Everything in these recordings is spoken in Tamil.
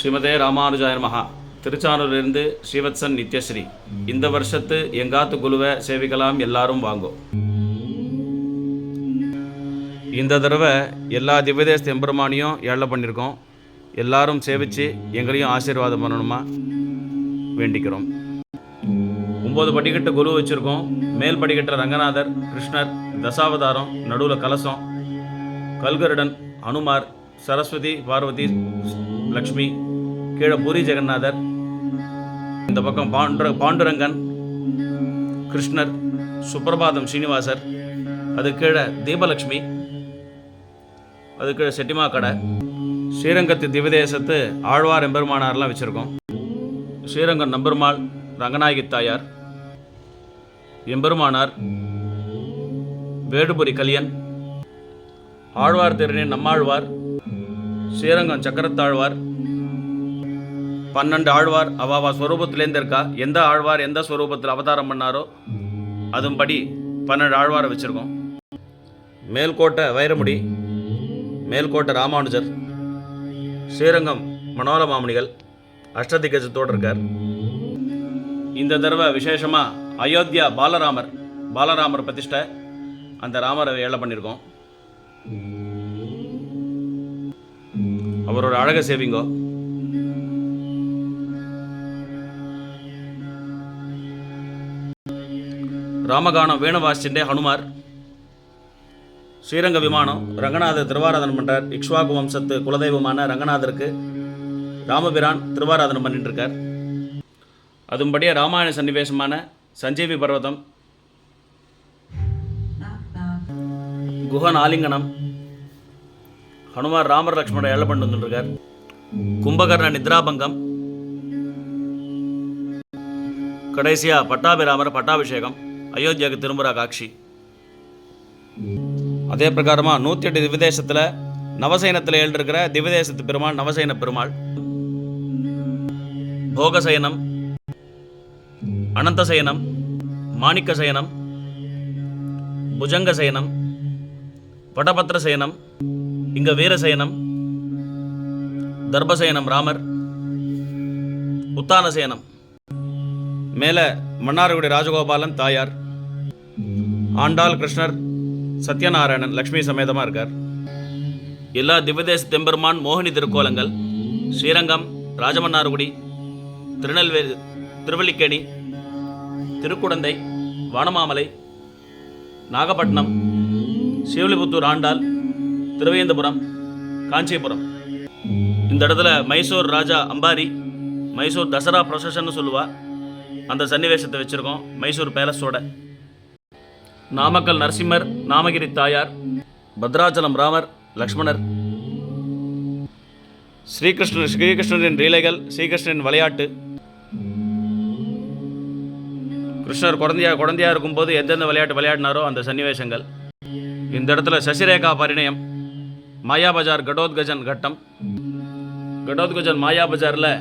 ஸ்ரீமதே ராமானுஜாய நமஹா. திருச்சானூரிலிருந்து ஸ்ரீவத்சன் நித்யஸ்ரீ. இந்த வருஷத்து எங்காத்து குழுவை சேவிக்கலாம், எல்லாரும் வாங்கோ. இந்த தடவை எல்லா திவ்யதேச எம்பெருமானியும் ஏழை பண்ணியிருக்கோம். எல்லாரும் சேவித்து எங்களையும் ஆசீர்வாதம் பண்ணணுமா வேண்டிக்கிறோம். 9 படிக்கட்டு குரு வச்சுருக்கோம். மேல் படிக்கட்டில் ரங்கநாதர், கிருஷ்ணர், தசாவதாரம், நடுவில் கலசம், கல்கருடன், அனுமார், சரஸ்வதி, பார்வதி, லக்ஷ்மி, கீழே பூரி ஜெகநாதர், இந்த பக்கம் பாண்டுரங்கன், கிருஷ்ணர், சுப்பிரபாதம் ஸ்ரீனிவாசர், அது கீழே தீபலக்ஷ்மி, அது கீழே செட்டிமா கடை. ஸ்ரீரங்கத்து திவ்யதேசத்து ஆழ்வார் எம்பெருமானார்லாம் வச்சுருக்கோம். ஸ்ரீரங்கம் நம்பெருமாள், ரங்கநாயகி தாயார், எம்பெருமானார், வேடுபுரி கலியன், ஆழ்வார் திருநீர் நம்மாழ்வார், ஸ்ரீரங்கம் சக்கரத்தாழ்வார், 12 ஆழ்வார் அவாவா ஸ்வரூபத்திலேருந்து இருக்கா. எந்த ஆழ்வார் எந்த ஸ்வரூபத்தில் அவதாரம் பண்ணாரோ அதுபடி 12 ஆழ்வாரை வச்சுருக்கோம். மேல்கோட்டை வைரமுடி, மேல்கோட்டை ராமானுஜர், ஸ்ரீரங்கம் மனோரமாமுனிகள் அஷ்டதிகஜத்தோடு இருக்கார். இந்த தடவை விசேஷமாக அயோத்தியா பாலராமர் பிரதிஷ்டை, அந்த ராமரை ஏழை பண்ணியிருக்கோம். அவரோட அழகை சேவிங்கோ. ராமகானம் வேணுவாசிண்டே ஹனுமார், ஸ்ரீரங்க விமானம், ரங்கநாதர் திருவாராதனம் பண்ணுறார். இக்ஷ்வாகு வம்சத்து குலதெய்வமான ரங்கநாதருக்கு ராமபிரான் திருவாராதனம் பண்ணிட்டு இருக்கார். அதுபடியே ராமாயண சன்னிவேசமான சஞ்சீவி பர்வதம், குஹன் ஆலிங்கனம், ஹனுமார் ராமர் லக்ஷ்மணர் ஏழை பண்ணி வந்துருக்கார். கும்பகர்ண நித்ராபங்கம், கடைசியா பட்டாபிராமர் பட்டாபிஷேகம், அயோத்தியாவுக்கு திரும்புகிறா காட்சி. அதே பிரகாரமாக 108 திவ்யதேசத்தில் நவசயனத்தில் எழுந்திருக்கிற திவ்யதேசத்து பெருமாள் நவசயன பெருமாள், போகசயனம், அனந்தசயனம், மாணிக்க சயனம், புஜங்க சயனம், வடபத்திர சயனம், இங்க வீரசயனம், தர்பசயனம் ராமர், உத்தானசயனம், மேலே மன்னார்குடி ராஜகோபாலன் தாயார், ஆண்டாள், கிருஷ்ணர், சத்யநாராயணன் லக்ஷ்மி சமேதமாக இருக்கார். எல்லா திவ்யதேச தெம்பெருமான் மோகினி திருக்கோலங்கள் ஸ்ரீரங்கம், ராஜமன்னார்குடி, திருநெல்வேலி, திருவல்லிக்கேணி, திருக்குடந்தை, வானமாமலை, நாகப்பட்டினம், சிவலிபுத்தூர் ஆண்டாள், திருவேந்தபுரம், காஞ்சிபுரம். இந்த இடத்துல மைசூர் ராஜா அம்பாரி, மைசூர் தசரா ப்ரொசஷன் சொல்லுவா, அந்த சன்னிவேசத்தை வச்சுருக்கோம். மைசூர் பேலஸோட நாமக்கல் நரசிம்மர், நாமகிரி தாயார், பத்ராச்சலம் ராமர் லக்ஷ்மணர், ஸ்ரீகிருஷ்ணரின் லீலைகள், ஸ்ரீகிருஷ்ணரின் விளையாட்டு, கிருஷ்ணர் குழந்தையா இருக்கும்போது எந்தெந்த விளையாட்டு விளையாடினாரோ அந்த சன்னிவேசங்கள். இந்த இடத்துல சசிரேகா பரிணயம், மாயாபஜார் கடோத்கஜன் கட்டம், கடோத்கஜன் மாயாபஜாரில்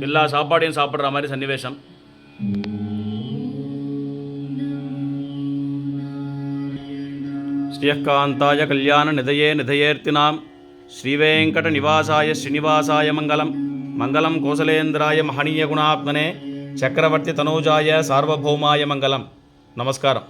எல்லா சாப்பாடையும் சாப்பிட்ற மாதிரி சன்னிவேசம். ஸ்ரீயக்காந்தாய கல்யாண நிதயேர்த்தினாம் ஸ்ரீவேங்கட நிவாசாய ஸ்ரீனிவாசாய மங்களம். மங்களம் கோசலேந்திராய மகனீய குணாத்மனே சக்கரவர்த்தி தனூஜாய சார்வபௌமாய மங்களம். நமஸ்காரம்.